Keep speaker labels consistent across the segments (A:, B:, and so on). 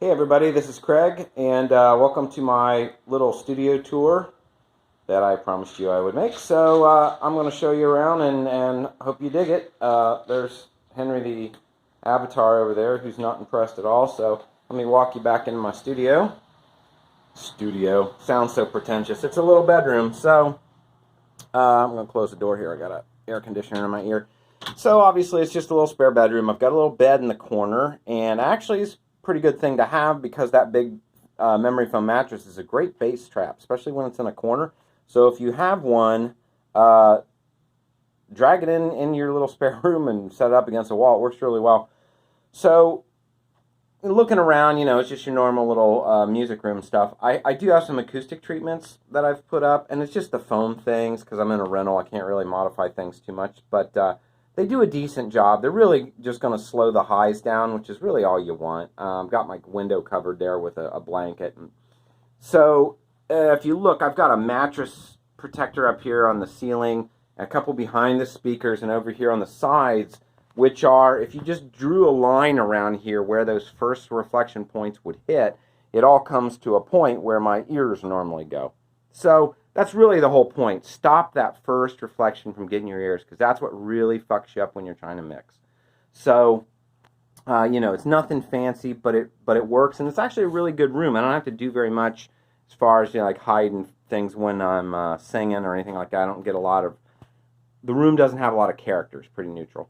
A: Hey everybody, this is Craig, and welcome to my little studio tour that I promised you I would make. So I'm going to show you around and hope you dig it. There's Henry the Avatar over there who's not impressed at all, so let me walk you back into my studio. Studio. Sounds so pretentious. It's a little bedroom, so I'm going to close the door here. I got an air conditioner in my ear. So obviously it's just a little spare bedroom. I've got a little bed in the corner, and actually it's a pretty good thing to have because that big memory foam mattress is a great base trap, especially when it's in a corner. So if you have one, uh, drag it in your little spare room and set it up against a wall. It works really well. So looking around, it's just your normal little music room stuff. I do have some acoustic treatments that I've put up, and it's just the foam things because I'm in a rental. I can't really modify things too much, but they do a decent job. They're really just going to slow the highs down, which is really all you want. Got my window covered there with a blanket. So if you look, I've got a mattress protector up here on the ceiling, a couple behind the speakers, and over here on the sides, which are, if you just drew a line around here where those first reflection points would hit, it all comes to a point where my ears normally go. So that's really the whole point. Stop that first reflection from getting your ears, because that's what really fucks you up when you're trying to mix. So, it's nothing fancy, but it works, and it's actually a really good room. I don't have to do very much as far as like hiding things when I'm singing or anything like that. I don't get a lot of. The room doesn't have a lot of characters. Pretty neutral.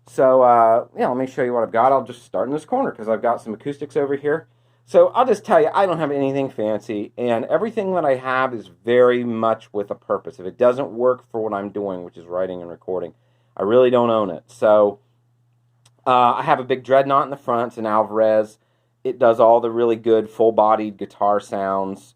A: So, let me show you what I've got. I'll just start in this corner because I've got some acoustics over here. So I'll just tell you, I don't have anything fancy, and everything that I have is very much with a purpose. If it doesn't work for what I'm doing, which is writing and recording, I really don't own it. So I have a big dreadnought in the front. It's an Alvarez. It does all the really good full-bodied guitar sounds.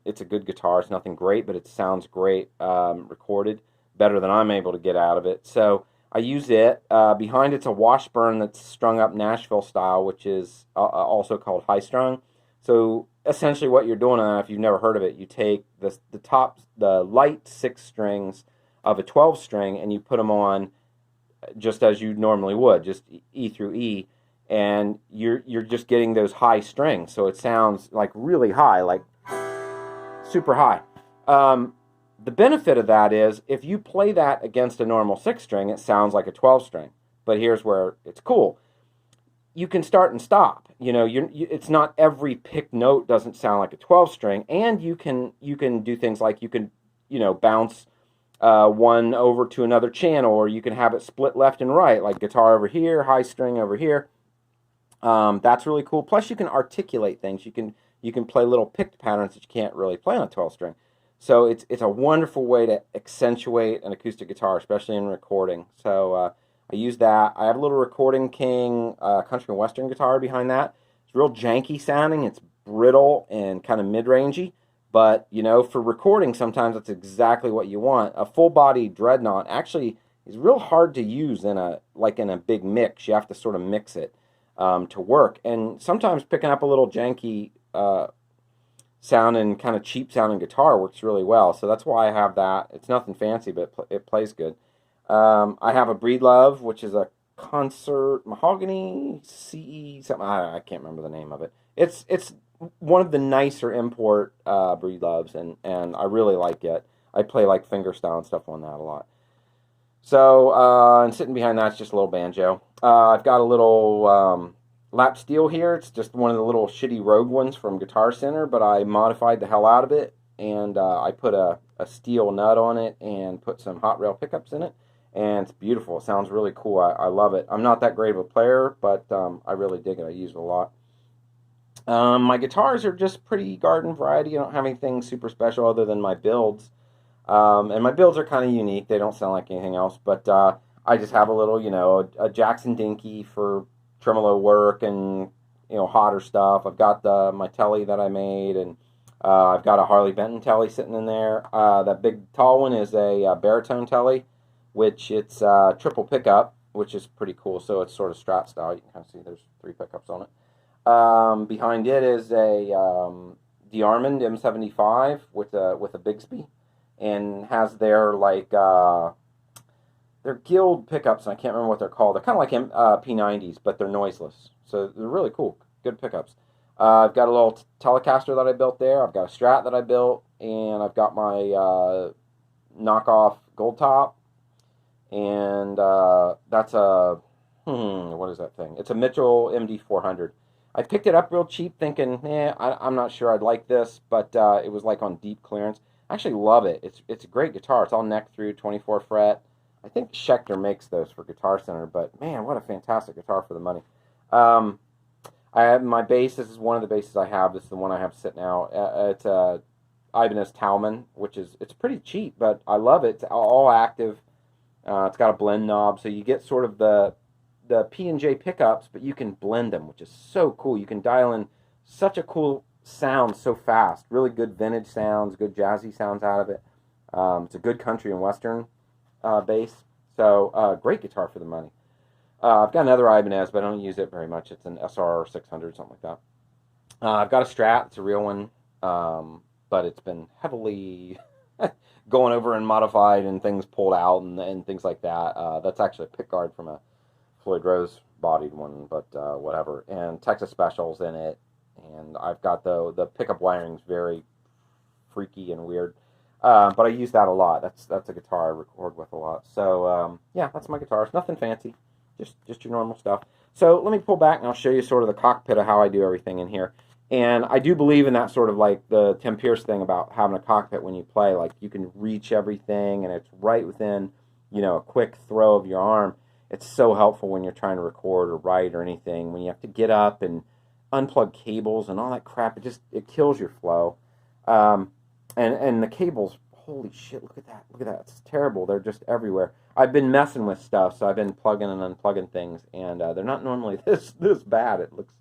A: It's a good guitar. It's nothing great, but it sounds great recorded, better than I'm able to get out of it. So I use it. Behind it's a Washburn that's strung up Nashville style, which is also called high strung. So essentially what you're doing, if you've never heard of it, you take the light 6 strings of a 12 string and you put them on just as you normally would, just E through E, and you're just getting those high strings. So it sounds like really high, like super high. The benefit of that is if you play that against a normal 6 string, it sounds like a 12 string. But here's where it's cool. You can start and stop. It's not every picked note doesn't sound like a 12 string, and you can do things like you can bounce one over to another channel, or you can have it split left and right, like guitar over here, high string over here. That's really cool. Plus, you can articulate things. You can play little picked patterns that you can't really play on a 12 string. So it's a wonderful way to accentuate an acoustic guitar, especially in recording. So I use that. I have a little Recording King country and western guitar behind that. It's real janky sounding. It's brittle and kind of mid-rangey. But, for recording, sometimes that's exactly what you want. A full-body dreadnought actually is real hard to use in a big mix. You have to sort of mix it to work. And sometimes picking up a little janky sounding, kind of cheap sounding guitar works really well. So that's why I have that. It's nothing fancy, but it plays good. I have a Breedlove, which is a concert mahogany CE something. I can't remember the name of it. It's one of the nicer import Breedloves, and I really like it. I play like fingerstyle and stuff on that a lot. So and sitting behind that's just a little banjo. I've got a little lap steel here. It's just one of the little shitty Rogue ones from Guitar Center, but I modified the hell out of it, and I put a steel nut on it and put some hot rail pickups in it, and it's beautiful. It sounds really cool. I love it. I'm not that great of a player, but I really dig it. I use it a lot. My guitars are just pretty garden variety. I don't have anything super special other than my builds. And my builds are kind of unique. They don't sound like anything else, but I just have a little, a Jackson Dinky for tremolo work and, hotter stuff. I've got my telly that I made, and I've got a Harley Benton telly sitting in there. That big tall one is a baritone telly, which it's triple pickup, which is pretty cool. So it's sort of Strat style. You can kind of see there's 3 pickups on it. Behind it is a DeArmond M75 with a Bigsby, and has their they're Guild pickups, and I can't remember what they're called. They're kind of like P90s, but they're noiseless, so they're really cool, good pickups. I've got a little Telecaster that I built there. I've got a Strat that I built, and I've got my knockoff Gold Top, and that's a what is that thing? It's a Mitchell MD400. I picked it up real cheap, thinking, I'm not sure I'd like this, but it was like on deep clearance. I actually love it. It's a great guitar. It's all neck through, 24 fret. I think Schecter makes those for Guitar Center, but man, what a fantastic guitar for the money. I have my bass. This is one of the basses I have. This is the one I have sitting out. It's a Ibanez Talman, which it's pretty cheap, but I love it. It's all active. It's got a blend knob, so you get sort of the P&J pickups, but you can blend them, which is so cool. You can dial in such a cool sound so fast. Really good vintage sounds, good jazzy sounds out of it. It's a good country and western bass. So great guitar for the money. I've got another Ibanez, but I don't use it very much. It's an SR 600, something like that. I've got a Strat. It's a real one, but it's been heavily going over and modified and things pulled out and things like that. That's actually a pickguard from a Floyd Rose bodied one, but whatever. And Texas Specials in it. And I've got the pickup wiring's very freaky and weird. But I use that a lot. That's a guitar I record with a lot. So, yeah, that's my guitar. It's nothing fancy. Just your normal stuff. So let me pull back and I'll show you sort of the cockpit of how I do everything in here. And I do believe in that sort of like the Tim Pierce thing about having a cockpit when you play. Like you can reach everything and it's right within, a quick throw of your arm. It's so helpful when you're trying to record or write or anything. When you have to get up and unplug cables and all that crap, it kills your flow. And the cables, holy shit, look at that. Look at that. It's terrible. They're just everywhere. I've been messing with stuff, so I've been plugging and unplugging things, and they're not normally this bad. It looks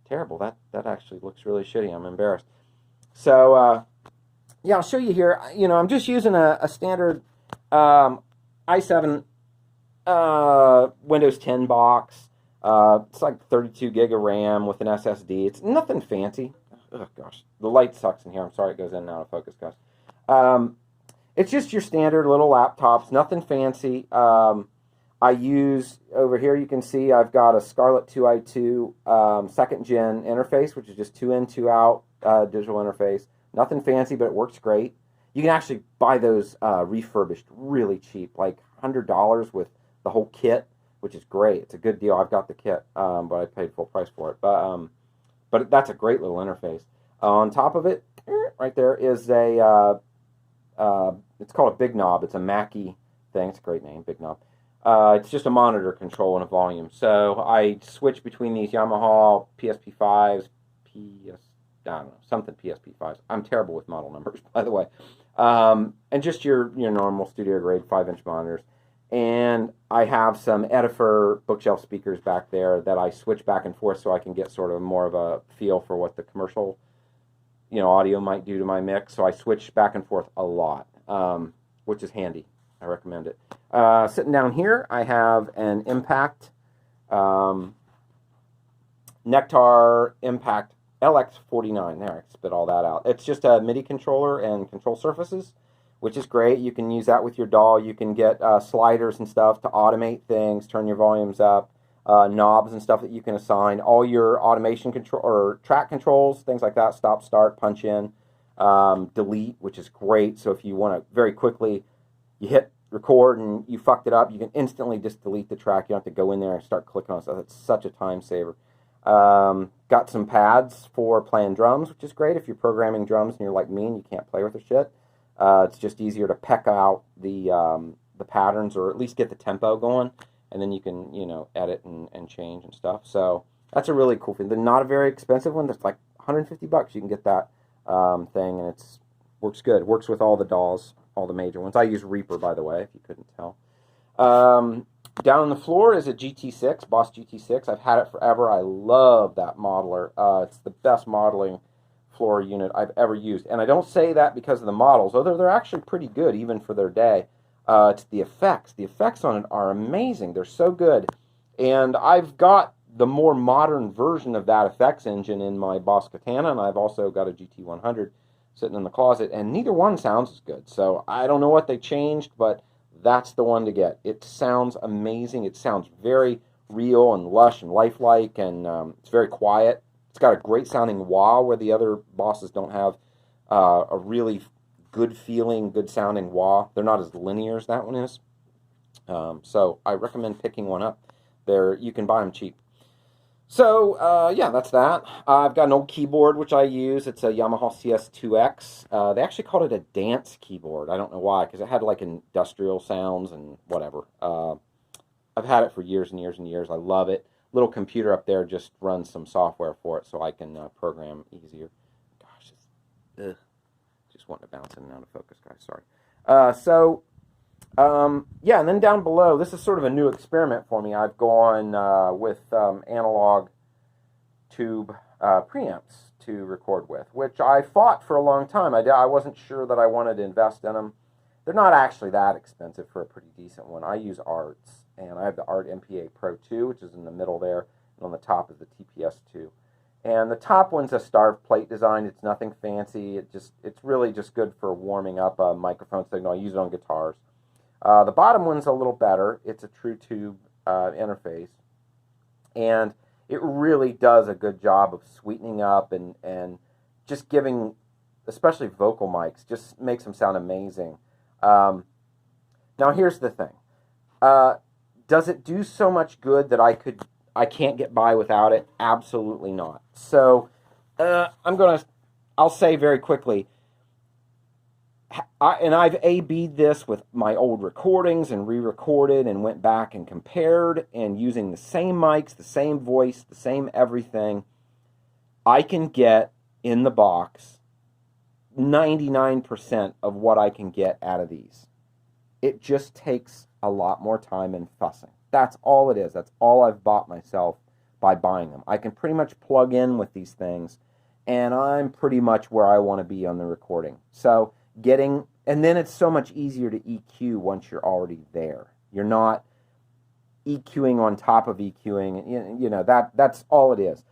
A: terrible. That actually looks really shitty. I'm embarrassed. So, yeah, I'll show you here. I'm just using a standard i7 Windows 10 box. It's like 32 gig of RAM with an SSD. It's nothing fancy. Oh, gosh. The light sucks in here. I'm sorry it goes in and out of focus, guys. It's just your standard little laptops, nothing fancy. I use, over here you can see I've got a Scarlett 2i2 second gen interface, which is just 2 in, 2 out digital interface. Nothing fancy, but it works great. You can actually buy those refurbished really cheap, like $100 with the whole kit, which is great. It's a good deal. I've got the kit, but I paid full price for it. But that's a great little interface. On top of it, right there is a... it's called a Big Knob. It's a Mackie thing. It's a great name, Big Knob. It's just a monitor control and a volume. So I switch between these Yamaha PSP5s, I don't know, something PSP5s. I'm terrible with model numbers, by the way. And just your normal studio grade 5-inch monitors. And I have some Edifer bookshelf speakers back there that I switch back and forth so I can get sort of more of a feel for what the commercial audio might do to my mix. So I switch back and forth a lot, which is handy. I recommend it. Sitting down here, I have an Impact Nectar Impact LX49. There, I spit all that out. It's just a MIDI controller and control surfaces, which is great. You can use that with your DAW. You can get sliders and stuff to automate things, turn your volumes up, knobs and stuff that you can assign. All your automation control or track controls, things like that, stop, start, punch in, delete, which is great. So if you want to very quickly, you hit record and you fucked it up, you can instantly just delete the track. You don't have to go in there and start clicking on stuff. It's such a time saver. Got some pads for playing drums, which is great if you're programming drums and you're like me and you can't play with the shit. It's just easier to peck out the patterns or at least get the tempo going, and then you can edit and change and stuff. So that's a really cool thing. They're not a very expensive one. That's like $150. You can get that thing, and works good. It works with all the DAWs, all the major ones. I use Reaper, by the way, if you couldn't tell. Down on the floor is a GT6, Boss GT6. I've had it forever. I love that modeler. It's the best modeling floor unit I've ever used. And I don't say that because of the models, although they're actually pretty good even for their day. It's the effects. The effects on it are amazing. They're so good. And I've got the more modern version of that effects engine in my Boss Katana, and I've also got a GT100 sitting in the closet, and neither one sounds as good. So I don't know what they changed, but that's the one to get. It sounds amazing. It sounds very real and lush and lifelike, and it's very quiet. It's got a great sounding wah where the other bosses don't have a really good feeling, good sounding wah. They're not as linear as that one is. So I recommend picking one up. You can buy them cheap. So, yeah, that's that. I've got an old keyboard, which I use. It's a Yamaha CS2X. They actually called it a dance keyboard. I don't know why, because it had, like, industrial sounds and whatever. I've had it for years and years and years. I love it. Little computer up there just runs some software for it so I can program easier. Gosh, just wanting to bounce in and out of focus, guys. Sorry. Yeah, and then down below, this is sort of a new experiment for me. I've gone with analog tube preamps to record with, which I fought for a long time. I wasn't sure that I wanted to invest in them. They're not actually that expensive for a pretty decent one. I use Arts, and I have the Art MPA Pro 2, which is in the middle there, and on the top is the TPS 2. And the top one's a starved plate design. It's nothing fancy. It's really just good for warming up a microphone signal. I use it on guitars. The bottom one's a little better. It's a true tube interface, and it really does a good job of sweetening up and just giving, especially vocal mics, just makes them sound amazing. Now here's the thing. Does it do so much good that I can't get by without it? Absolutely not. So I'll say very quickly, I've A/B'd this with my old recordings and re-recorded and went back and compared, and using the same mics, the same voice, the same everything, I can get in the box 99% of what I can get out of these. It just takes a lot more time and fussing. That's all it is. That's all I've bought myself by buying them. I can pretty much plug in with these things, and I'm pretty much where I want to be on the recording. So and then it's so much easier to EQ once you're already there. You're not EQing on top of EQing. You know, that's all it is.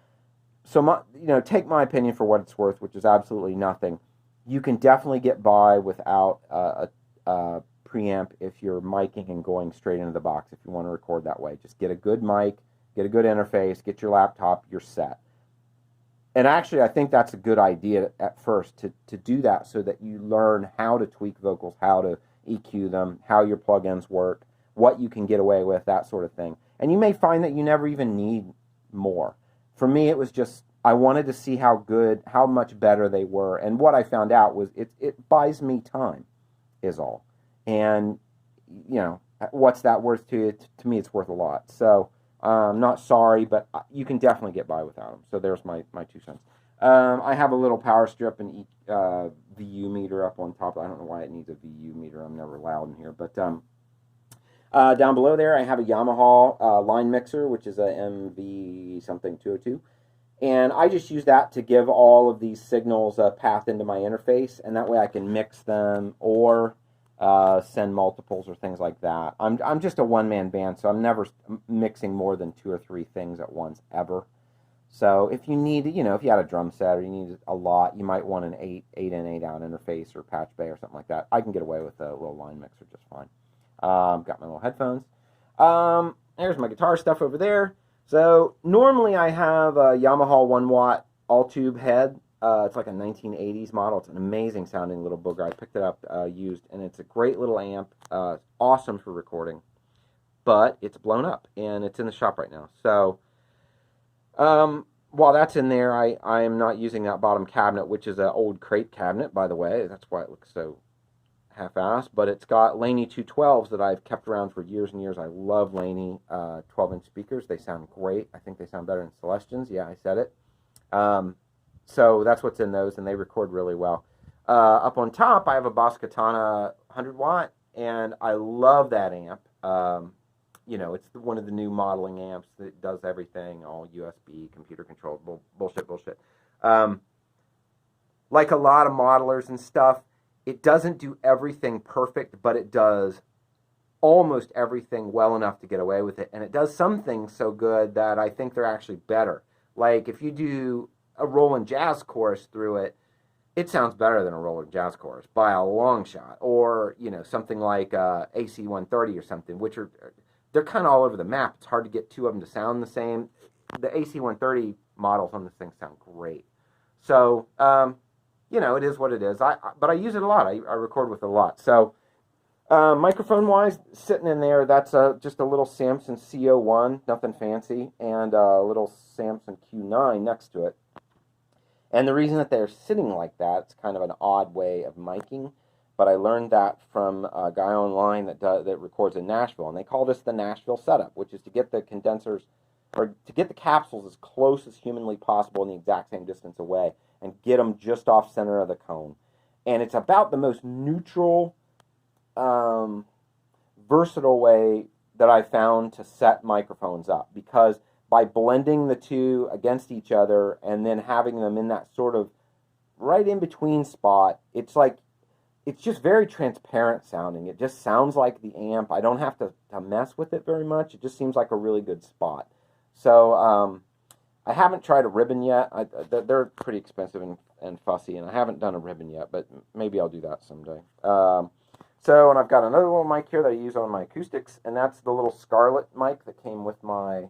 A: So take my opinion for what it's worth, which is absolutely nothing. You can definitely get by without a preamp if you're miking and going straight into the box. If you want to record that way, just get a good mic, get a good interface, get your laptop, you're set. And actually, I think that's a good idea at first, to do that so that you learn how to tweak vocals, how to EQ them, how your plugins work, what you can get away with, that sort of thing. And you may find that you never even need more. For me, it was just, I wanted to see how much better they were. And what I found out was it buys me time, is all. And, what's that worth to you? To me, it's worth a lot. So, I'm not sorry, but you can definitely get by without them. So there's my 2 cents. I have a little power strip and VU meter up on top. I don't know why it needs a VU meter. I'm never loud in here. But down below there, I have a Yamaha line mixer, which is a MV something 202. And I just use that to give all of these signals a path into my interface, and that way I can mix them or send multiples or things like that. I'm just a one-man band, so I'm never mixing more than 2 or 3 things at once, ever. So if you need, if you had a drum set or you need a lot, you might want an 8 in, 8 out interface or patch bay or something like that. I can get away with a little line mixer just fine. Got my little headphones. There's my guitar stuff over there. So normally I have a Yamaha 1-watt all-tube head. It's like a 1980s model. It's an amazing sounding little booger. I picked it up used, and it's a great little amp. Awesome for recording, but it's blown up, and it's in the shop right now. So while that's in there, I am not using that bottom cabinet, which is an old crate cabinet, by the way. That's why it looks so half-assed, but it's got Laney 212s that I've kept around for years and years. I love Laney 12-inch speakers. They sound great. I think they sound better than Celestions. Yeah, I said it. So that's what's in those, and they record really well. Up on top, I have a Boss Katana 100-watt, and I love that amp. It's one of the new modeling amps that does everything, all USB, computer-controlled, bullshit. Like a lot of modelers and stuff, it doesn't do everything perfect, but it does almost everything well enough to get away with it, and it does some things so good that I think they're actually better. Like, if you do a Roland jazz chorus through it, it sounds better than a Roland jazz chorus by a long shot. Or, something like AC 130 or something, they're kind of all over the map. It's hard to get 2 of them to sound the same. The AC 130 models on this thing sound great. So, you know, it is what it is. But I use it a lot. I record with it a lot. So, microphone-wise, sitting in there, that's just a little Samson CO1, nothing fancy, and a little Samson Q9 next to it. And the reason that they're sitting like that, it's kind of an odd way of miking, but I learned that from a guy online that records in Nashville, and they call this the Nashville setup, which is to get the condensers, or to get the capsules as close as humanly possible in the exact same distance away, and get them just off center of the cone. And it's about the most neutral, versatile way that I found to set microphones up, because by blending the two against each other and then having them in that sort of right in between spot, it's like, it's just very transparent sounding. It just sounds like the amp. I don't have to mess with it very much. It just seems like a really good spot. So I haven't tried a ribbon yet. They're pretty expensive and fussy, and I haven't done a ribbon yet, but maybe I'll do that someday. And I've got another little mic here that I use on my acoustics, and that's the little Scarlett mic that came with my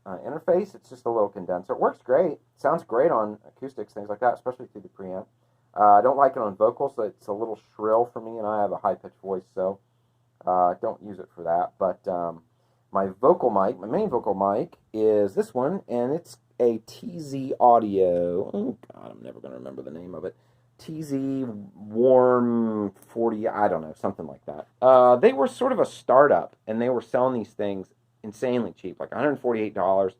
A: interface. It's just a little condenser. It works great. Sounds great on acoustics, things like that, especially through the preamp. I don't like it on vocals, so it's a little shrill for me, and I have a high-pitched voice, so I don't use it for that. But my vocal mic, my main vocal mic, is this one, and it's a TZ Audio. Oh, God, I'm never going to remember the name of it. TZ Warm 40, I don't know, something like that. They were sort of a startup, and they were selling these things insanely cheap, like $148.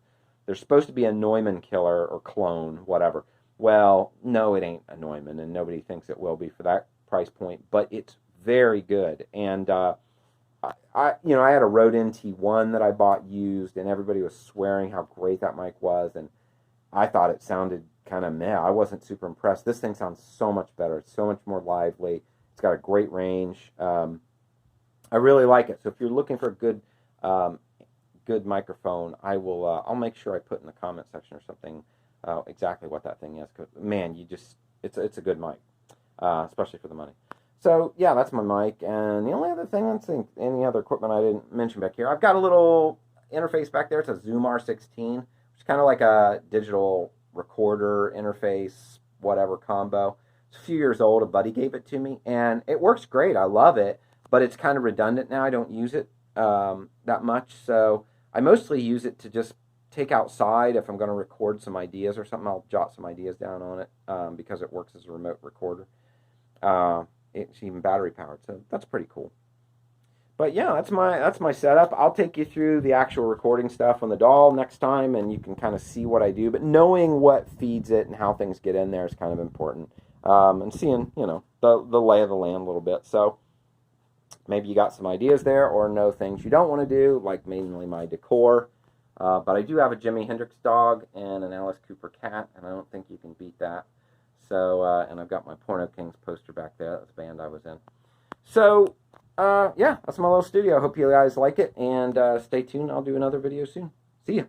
A: They're supposed to be a Neumann killer or clone, whatever. Well, no, it ain't a Neumann, and nobody thinks it will be for that price point, but it's very good. And I had a Rode NT1 that I bought used, and everybody was swearing how great that mic was, and I thought it sounded kind of meh. I wasn't super impressed. This thing sounds so much better. It's so much more lively. It's got a great range. I really like it. So if you're looking for a good good microphone, I'll make sure I put in the comment section or something exactly what that thing is. 'Cause, man, it's a good mic, especially for the money. So yeah, that's my mic. And the only other thing, let's think, any other equipment I didn't mention back here. I've got a little interface back there. It's a Zoom R16, which is kind of like a digital recorder interface, whatever combo. It's a few years old. A buddy gave it to me, and it works great. I love it, but it's kind of redundant now. I don't use it that much, so I mostly use it to just take outside if I'm going to record some ideas or something. I'll jot some ideas down on it because it works as a remote recorder. It's even battery powered, so that's pretty cool. But yeah, that's my setup. I'll take you through the actual recording stuff on the DAW next time, and you can kind of see what I do. But knowing what feeds it and how things get in there is kind of important, and seeing the lay of the land a little bit. So maybe you got some ideas there, or know things you don't want to do, like mainly my decor. But I do have a Jimi Hendrix dog and an Alice Cooper cat, and I don't think you can beat that. So, and I've got my Porno Kings poster back there. That's the band I was in. So, yeah, that's my little studio. I hope you guys like it, and stay tuned. I'll do another video soon. See ya.